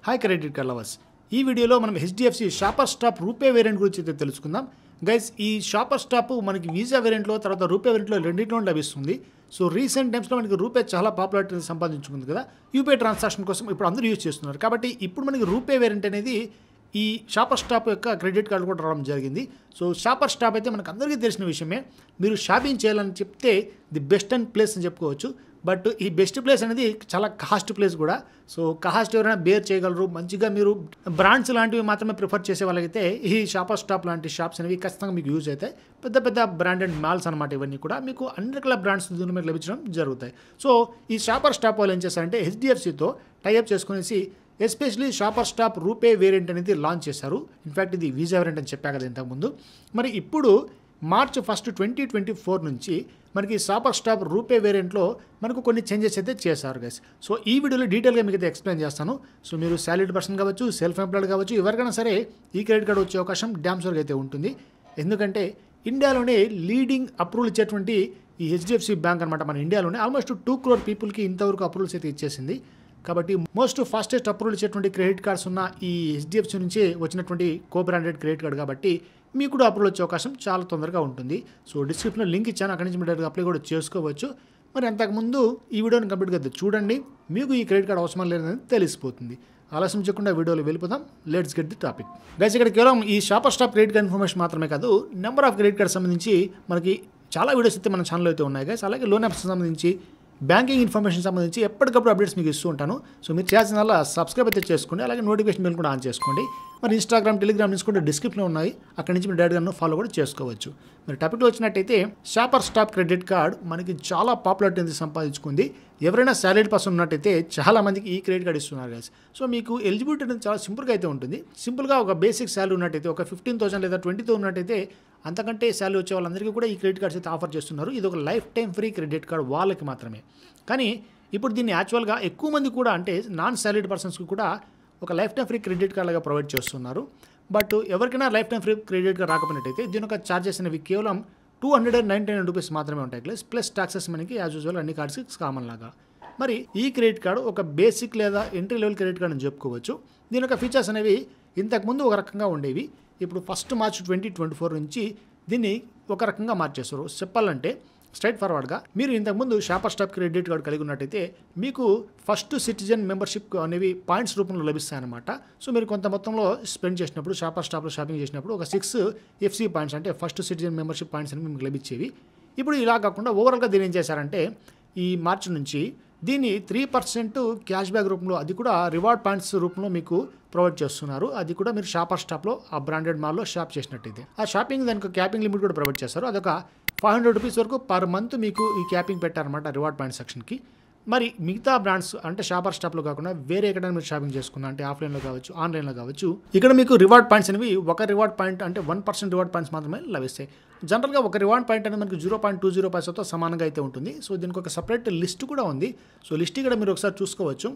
Hi credit card lovers. ఈ వీడియోలో మనం HDFC shopper stop RuPay variant గురించి అయితే తెలుసుకుందాం. గైస్, ఈ షాపర్ స్టాప్ మనకి వీసా వేరియంట్లో తర్వాత రూపే వేరియంట్లో రెండింటిలో లభిస్తుంది. సో రీసెంట్ టైమ్స్లో మనకి రూపే చాలా పాపులారిటీ సంపాదించుకుంది కదా. యూపీఐ ట్రాన్సాక్షన్ కోసం ఇప్పుడు అందరూ యూజ్ చేస్తున్నారు. కాబట్టి ఇప్పుడు మనకి రూపే వేరియంట్ అనేది ఈ షాపర్ స్టాప్ యొక్క క్రెడిట్ కార్డు కూడా రావడం జరిగింది. సో షాపర్ స్టాప్ అయితే మనకు అందరికీ తెలిసిన విషయమే. మీరు షాపింగ్ చేయాలని చెప్తే ది బెస్ట్ అండ్ ప్లేస్ అని చెప్పుకోవచ్చు. బట్ ఈ బెస్ట్ ప్లేస్ అనేది చాలా కాస్ట్ ప్లేస్ కూడా. సో కాస్ట్ ఎవరైనా బేర్ చేయగలరు. మంచిగా మీరు బ్రాండ్స్ లాంటివి మాత్రమే ప్రిఫర్ చేసే వాళ్ళకైతే ఈ షాపర్ స్టాప్ లాంటి షాప్స్ అనేవి ఖచ్చితంగా మీకు యూజ్ అవుతాయి. పెద్ద పెద్ద బ్రాండెడ్ మాల్స్ అనమాట. ఇవన్నీ కూడా మీకు అన్ని రకాల బ్రాండ్స్ దీని మీద లభించడం జరుగుతాయి. సో ఈ షాపర్ స్టాప్ వాళ్ళు ఏం చేస్తారంటే హెచ్డిఎఫ్సితో టైఅప్ చేసుకునేసి especially shopper stop RuPay variant అనేది లాంచ్ చేశారు. ఇన్ఫ్యాక్ట్ ఇది వీసా వేరియంట్ అని చెప్పా కదా ఇంతకుముందు. మరి ఇప్పుడు మార్చ్ 1, 2024 నుంచి మనకి షాపర్ స్టాప్ రూపే వేరియంట్లో మనకు కొన్ని చేంజెస్ అయితే చేశారు గైస్. సో ఈ వీడియోలో డీటెయిల్గా మీకు అయితే ఎక్స్ప్లెయిన్ చేస్తాను. సో మీరు సాలరీడ్ పర్సన్ కావచ్చు, సెల్ఫ్ ఎంప్లాయిడ్ కావచ్చు, ఎవరికైనా సరే ఈ క్రెడిట్ కార్డు వచ్చే అవకాశం డ్యామ్ షూర్గా అయితే ఉంటుంది. ఎందుకంటే ఇండియాలోనే లీడింగ్ అప్రూవల్ ఇచ్చేటువంటి ఈ హెచ్డిఎఫ్సి బ్యాంక్ అనమాట. మన ఇండియాలోనే ఆల్మోస్ట్ 2 crore పీపుల్కి ఇంతవరకు అప్రూవల్స్ అయితే ఇచ్చేసింది. కాబట్టి మోస్ట్ ఫాస్టెస్ట్ అప్రూవల్ ఇచ్చేటువంటి క్రెడిట్ కార్డ్స్ ఉన్న ఈ హెచ్డిఎఫ్సి నుంచే వచ్చినటువంటి కో బ్రాండెడ్ క్రెడిట్ కార్డ్ కాబట్టి మీకు కూడా అప్రూవల్ వచ్చే అవకాశం చాలా తొందరగా ఉంటుంది. సో డిస్క్రిప్షన్లో లింక్ ఇచ్చాను, అక్కడి నుంచి మీరు అప్లై కూడా చేసుకోవచ్చు. మరి అంతకుముందు ఈ వీడియోని కంప్లీట్గా చూడండి, మీకు ఈ క్రెడిట్ కార్డ్ అవసరం లేదని తెలిసిపోతుంది. ఆలస్యం చేయకుండా వీడియోలో వెళ్ళిపోదాం. Let's get the topic. Guys, ఇక్కడ కేవలం ఈ shopper stop credit card information మాత్రమే కాదు, నెంబర్ ఆఫ్ క్రెడిట్ కార్డ్ సంబంధించి మనకి చాలా వీడియోస్ అయితే మన ఛానల్లో అయితే ఉన్నాయి గైస్. అలాగే లోన్ యాప్స్ సంబంధించి, బ్యాంకింగ్ ఇన్ఫర్మేషన్ సంబంధించి ఎప్పటికప్పుడు అప్డేట్స్ మీకు ఇస్తూ ఉంటాను. సో మీరు చేయాల్సిన సబ్స్క్రైబ్ అయితే చేసుకోండి. అలాగే నోటిఫికేషన్ బిల్ కూడా ఆన్ చేసుకోండి. మరి ఇన్స్టాగ్రామ్, టెలిగ్రామ్ లింక్స్ కూడా డిస్క్రిప్షన్లో ఉన్నాయి. అక్కడి నుంచి మీరు డైరెక్ట్గా ఫాలో కూడా చేసుకోవచ్చు. మరి టాపిక్లో వచ్చినట్టయితే షాపర్ స్టాప్ క్రెడిట్ కార్డ్ మనకి చాలా పాపులారిటీ సంపాదించుకుంది. ఎవరైనా సాలరీడ్ పర్సన్ ఉన్నట్టయితే చాలా మందికి ఈ క్రెడిట్ కార్డ్ ఇస్తున్నారు గైస్. సో మీకు ఎలిజిబిలిటీ అనేది చాలా సింపుల్గా అయితే ఉంటుంది. సింపుల్గా ఒక బేసిక్ శాలరీ ఉన్నట్టయితే, ఒక 15,000 లేదా 20,000 ఉన్నట్టయితే, అంతకంటే శాలరీ వచ్చే వాళ్ళందరికీ కూడా ఈ క్రెడిట్ కార్డ్స్ అయితే ఆఫర్ చేస్తున్నారు. ఇది ఒక life time free credit card వాళ్ళకి మాత్రమే. కానీ ఇప్పుడు దీన్ని యాక్చువల్గా ఎక్కువ మంది కూడా, అంటే నాన్ సాలరీడ్ పర్సన్స్కి కూడా ఒక life time free credit card లాగా ప్రొవైడ్ చేస్తున్నారు. బట్ ఎవరికైనా life time free credit card రాకపోయినట్టయితే దీని యొక్క ఛార్జెస్ అనేవి కేవలం 299 రూపీస్ మాత్రమే ఉంటాయి. ప్లస్ టాక్సెస్ మనకి యాజ్ యూజువల్ అన్ని కార్డ్స్కి కామన్ లాగా. మరి ఈ క్రెడిట్ కార్డు ఒక బేసిక్ లేదా ఎంట్రీ లెవెల్ క్రెడిట్ కార్డ్ అని చెప్పుకోవచ్చు. దీని యొక్క ఫీచర్స్ అనేవి ఇంతకుముందు ఒక రకంగా ఉండేవి. ఇప్పుడు 1 March 2024 నుంచి దీన్ని ఒక రకంగా మార్చేస్తారు. చెప్పాలంటే స్ట్రైట్ ఫార్వర్డ్గా మీరు ఇంతకుముందు షాపర్ స్టాప్ క్రెడిట్ కార్డు కలిగి ఉన్నట్టయితే మీకు ఫస్ట్ సిటిజన్ మెంబర్షిప్ అనేవి పాయింట్స్ రూపంలో లభిస్తాయన్నమాట. సో మీరు కొంత మొత్తంలో స్పెండ్ చేసినప్పుడు, షాపర్ స్టాప్లో షాపింగ్ చేసినప్పుడు ఒక 6 FC పాయింట్స్, అంటే ఫస్ట్ సిటిజన్ మెంబర్షిప్ పాయింట్స్ అనేవి మీకు లభించేవి. ఇప్పుడు ఇలా కాకుండా ఓవరాల్గా దీన్ని ఏం చేశారంటే ఈ మార్చి నుంచి దీన్ని 3% క్యాష్ బ్యాక్ రూపంలో, అది కూడా రివార్డ్ పాయింట్స్ రూపంలో మీకు ప్రొవైడ్ చేస్తున్నారు. అది కూడా మీరు షాపర్ స్టాప్లో ఆ బ్రాండెడ్ మాల్లో షాప్ చేసినట్టయితే. ఆ షాపింగ్ దానికి క్యాపింగ్ లిమిట్ కూడా ప్రొవైడ్ చేస్తారు. అదొక 500 రూపీస్ వరకు పర్ మంత్ మీకు ఈ క్యాపింగ్ పెట్టారన్నమాట రివార్డ్ పాయింట్ సెక్షన్కి. మరి మిగతా బ్రాండ్స్ అంటే షాపర్ స్టాప్లో కాకుండా వేరే ఎక్కడైనా మీరు షాపింగ్ చేసుకున్నా, అంటే ఆఫ్లైన్లో కావచ్చు, ఆన్లైన్లో కావచ్చు, ఇక్కడ మీకు రివార్డ్ పాయింట్స్ అనేవి ఒక రివార్డ్ పాయింట్ అంటే 1% రివార్డ్ పాయింట్స్ మాత్రమే లభిస్తాయి. జనరల్గా ఒక రివార్డ్ పాయింట్ అనేది మనకి 0.20 పైసలతో సమానంగా అయితే ఉంటుంది. సో దీనికి ఒక సపరేట్ లిస్ట్ కూడా ఉంది. సో లిస్ట్ ఇక్కడ మీరు ఒకసారి చూసుకోవచ్చు.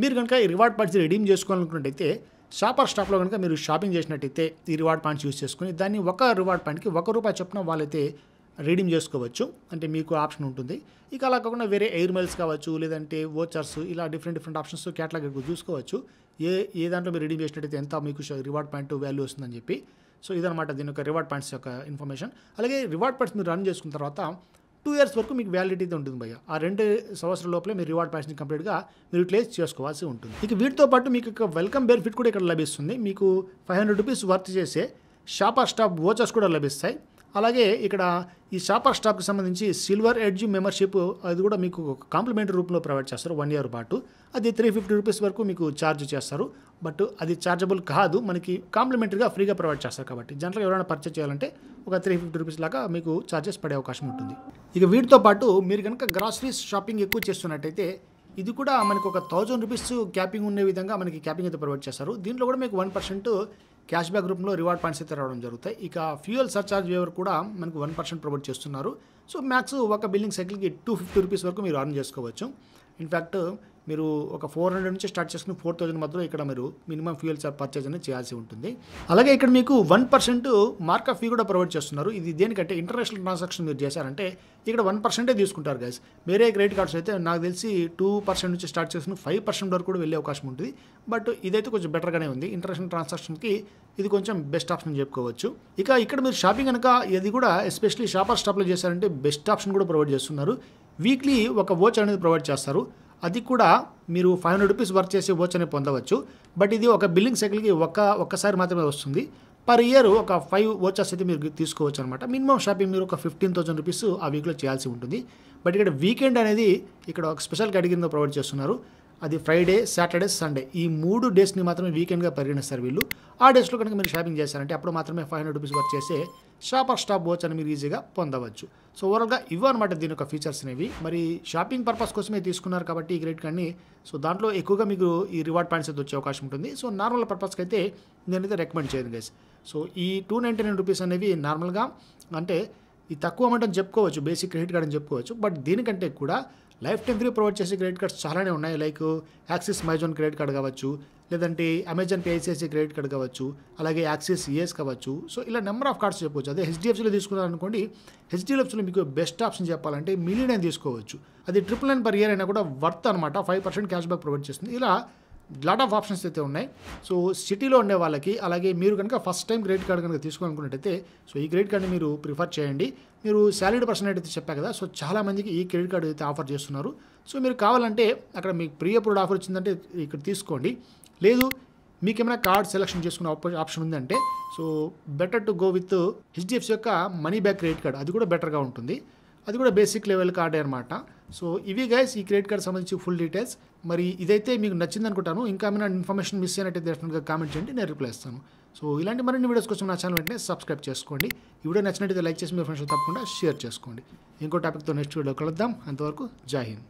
మీరు కనుక ఈ రివార్డ్ పాయింట్స్ రిడీమ్ చేసుకోవాలనుకున్నట్టయితే షాపర్ స్టాప్లో కనుక మీరు షాపింగ్ చేసినట్టయితే ఈ రివార్డ్ పాయింట్స్ యూస్ చేసుకుని దాన్ని ఒక రివార్డ్ పాయింట్కి ₹1 చొప్పున వాళ్ళైతే రిడీమ్ చేసుకోవచ్చు. అంటే మీకు ఆప్షన్ ఉంటుంది. ఇక అలా కాకుండా వేరే ఎయిర్ మైల్స్ కావచ్చు, లేదంటే వోచర్స్, ఇలా డిఫరెంట్ ఆప్షన్స్ క్యాటలాగ్ చూసుకోవచ్చు. ఏ దాంట్లో మీరు రిడీమ్ చేసినట్టయితే ఎంత మీకు రివార్డ్ పాయింట్ వాల్యూ వస్తుందని చెప్పి. సో ఇదనమాట దీని యొక్క రివార్డ్ పాయింట్స్ యొక్క ఇన్ఫర్మేషన్. అలాగే రివార్డ్ పాయింట్స్ మీరు రన్ చేసుకున్న తర్వాత 2 years వరకు మీకు వ్యాలిడిటీ అయితే ఉంటుంది భయ్య. ఆ 2 సంవత్సరాల లోపలే మీరు రివార్డ్ పాయింట్స్ని కంప్లీట్గా మీరు యూటిలైజ్ చేసుకోవాల్సి ఉంటుంది. ఇక వీటితో పాటు మీకు ఒక వెల్కమ్ బెనిఫిట్ కూడా ఇక్కడ లభిస్తుంది. మీకు 500 రూపీస్ వర్త్ చేసే షాపర్ స్టాప్ వోచర్స్ కూడా లభిస్తాయి. అలాగే ఇక్కడ ఈ షాపర్ స్టాప్కి సంబంధించి సిల్వర్ ఎడ్జ్ మెంబర్షిప్, అది కూడా మీకు కాంప్లిమెంటరీ రూపంలో ప్రొవైడ్ చేస్తారు 1 year పాటు. అది 350 రూపీస్ వరకు మీకు ఛార్జ్ చేస్తారు. బట్ అది ఛార్జబుల్ కాదు, మనకి కాంప్లిమెంటరీగా ఫ్రీగా ప్రొవైడ్ చేస్తారు. కాబట్టి జనరల్గా ఎవరైనా పర్చేజ్ చేయాలంటే ఒక 350 రూపీస్ లాగా మీకు ఛార్జెస్ పడే అవకాశం ఉంటుంది. ఇక వీటితో పాటు మీరు కనుక గ్రాసరీస్ షాపింగ్ ఎక్కువ చేస్తున్నట్టయితే ఇది కూడా మనకు ఒక 1000 రూపీస్ క్యాపింగ్ ఉండే విధంగా మనకి క్యాపింగ్ అయితే ప్రొవైడ్ చేస్తారు. దీంట్లో కూడా మీకు 1% క్యాష్ బ్యాక్ రూపంలో రివార్డ్ పాయింట్స్ అయితే రావడం జరుగుతాయి. ఇక ఫ్యూయల్ సర్చార్జ్ వేవర్ కూడా మనకు 1% ప్రొవైడ్ చేస్తున్నారు. సో మ్యాక్స్ ఒక బిల్లింగ్ సైకిల్కి 250 రూపీస్ వరకు మీరు అర్న్ చేసుకోవచ్చు. ఇన్ఫ్యాక్ట్ మీరు ఒక 400 నుంచి స్టార్ట్ చేసుకుని 4000 మధ్యలో ఇక్కడ మీరు మినిమం ఫ్యూయల్ పర్చేజ్ అనేది చేయాల్సి ఉంటుంది. అలాగే ఇక్కడ మీకు 1% మార్కప్ ఫీ కూడా ప్రొవైడ్ చేస్తున్నారు. ఇది దేనికంటే ఇంటర్నేషనల్ ట్రాన్సాక్షన్ మీరు చేశారంటే ఇక్కడ 1% తీసుకుంటారు గైస్. వేరే క్రెడిట్ కార్డ్స్ అయితే నాకు తెలిసి 2% నుంచి స్టార్ట్ చేసుకుని 5% వరకు కూడా వెళ్ళే అవకాశం ఉంటుంది. బట్ ఇదైతే కొంచెం బెటర్గానే ఉంది. ఇంటర్నేషనల్ ట్రాన్సాక్షన్కి ఇది కొంచెం బెస్ట్ ఆప్షన్ చెప్పుకోవచ్చు. ఇక ఇక్కడ మీరు షాపింగ్ కనుక ఇది కూడా ఎస్పెషల్లీ షాపర్ స్టాప్లో చేశారంటే బెస్ట్ ఆప్షన్ కూడా ప్రొవైడ్ చేస్తున్నారు. వీక్లీ ఒక వాచ్ అనేది ప్రొవైడ్ చేస్తారు. అది కూడా మీరు 500 రూపీస్ వర్క్ చేసే వాచ్ అనేది పొందవచ్చు. బట్ ఇది ఒక బిల్లింగ్ సైకిల్కి ఒక్కసారి మాత్రమే వస్తుంది. పర్ ఇయర్ ఒక 5 వాచెస్ అయితే మీరు తీసుకోవచ్చు అనమాట. మినిమం షాపింగ్ మీరు ఒక 15,000 రూపీస్ ఆ వీక్లో చేయాల్సి ఉంటుంది. బట్ ఇక్కడ వీకెండ్ అనేది ఇక్కడ ఒక స్పెషల్ కేటగిరీలో ప్రొవైడ్ చేస్తున్నారు. అది ఫ్రైడే, సాటర్డే, సండే ఈ 3 డేస్ని మాత్రమే వీకెండ్గా పరిగణిస్తారు వీళ్ళు. ఆ డేస్లో కనుక మీరు షాపింగ్ చేశారంటే అప్పుడు మాత్రమే 500 రూపీస్ వర్క్ చేసే షాపర్ స్టాప్ వాచ్ అని మీరు ఈజీగా పొందవచ్చు. సో ఓవరాల్గా ఇవన్నమాట దీని యొక్క ఫీచర్స్ అనేవి. మరి షాపింగ్ పర్పస్ కోసమే తీసుకున్నారు కాబట్టి ఈ క్రెడిట్ కార్డ్ని. సో దాంట్లో ఎక్కువగా మీకు ఈ రివార్డ్ పాయింట్స్ అయితే వచ్చే అవకాశం ఉంటుంది. సో నార్మల్ పర్పస్కి అయితే నేనైతే రికమెండ్ చేయను గైస్. సో ఈ 299 రూపీస్ అనేవి నార్మల్గా అంటే ఈ తక్కువ అమౌంట్ అని చెప్పుకోవచ్చు, బేసిక్ క్రెడిట్ కార్డ్ అని చెప్పుకోవచ్చు. బట్ దీనికంటే కూడా లైఫ్ టైం ఫ్రీ ప్రొవైడ్ చేసే క్రెడిట్ కార్డ్స్ చాలానే ఉన్నాయి. Like axis MyZone credit card కావచ్చు, లేదంటే Amazon pay ICICI credit card కావచ్చు, అలాగే యాక్సిస్ ఈఎస్ కావచ్చు. సో ఇలా నెంబర్ ఆఫ్ కార్డ్స్ చెప్పవచ్చు. అదే హెచ్డిఎఫ్సిలో తీసుకున్నారనుకోండి, హెచ్డిఎఫ్సిలో మీకు బెస్ట్ ఆప్షన్ చెప్పాలంటే మిలియన్ తీసుకోవచ్చు. అది 999 పర్ ఇయర్ అయినా కూడా వర్త్ అనమాట. 5% క్యాష్ బ్యాక్ ప్రొవైడ్ చేస్తుంది. ఇలా లాట్ ఆఫ్ ఆప్షన్స్ అయితే ఉన్నాయి. సో సిటీలో ఉండే వాళ్ళకి, అలాగే మీరు కనుక ఫస్ట్ టైం క్రెడిట్ కార్డ్ కనుక తీసుకోవాలనుకున్నట్టయితే సో ఈ క్రెడిట్ కార్డ్ని మీరు ప్రిఫర్ చేయండి. మీరు సాలరీడ్ పర్సన్ అయితే చెప్పా కదా, సో చాలామందికి ఈ క్రెడిట్ కార్డు అయితే ఆఫర్ చేస్తున్నారు. సో మీరు కావాలంటే అక్కడ మీకు ప్రీ అప్రూవ్డ్ ఆఫర్ వచ్చిందంటే ఇక్కడ తీసుకోండి. లేదు మీకు ఏమైనా కార్డ్ సెలెక్షన్ చేసుకునే ఆప్షన్ ఉందంటే so better to go with HDFC యొక్క మనీ బ్యాక్ క్రెడిట్ కార్డ్. అది కూడా బెటర్గా ఉంటుంది. అది కూడా బేసిక్ లెవెల్ కార్డే అనమాట. సో ఇవి గైస్ ఈ క్రెడిట్ కార్డ్ సంబంధించి ఫుల్ డీటెయిల్స్. మరి ఇదైతే మీకు నచ్చింది అనుకుంటాను. ఇంకా ఏమైనా ఇన్ఫర్మేషన్ మిస్ అయినట్టయితే డెఫినెట్గా కామెంట్ చేయండి, నేను రిప్లై ఇస్తాను. సో ఇలాంటి మరిన్ని వీడియోస్ కోసం నా ఛానల్ వెంటనే సబ్స్క్రైబ్ చేసుకోండి. ఈ వీడియో నచ్చినట్టయితే లైక్ చేసి మీ ఫ్రెండ్స్ తప్పకుండా షేర్ చేసుకోండి. ఇంకో టాపిక్తో నెక్స్ట్ వీడియో కలుద్దాం. అంతవరకు జై హింద్.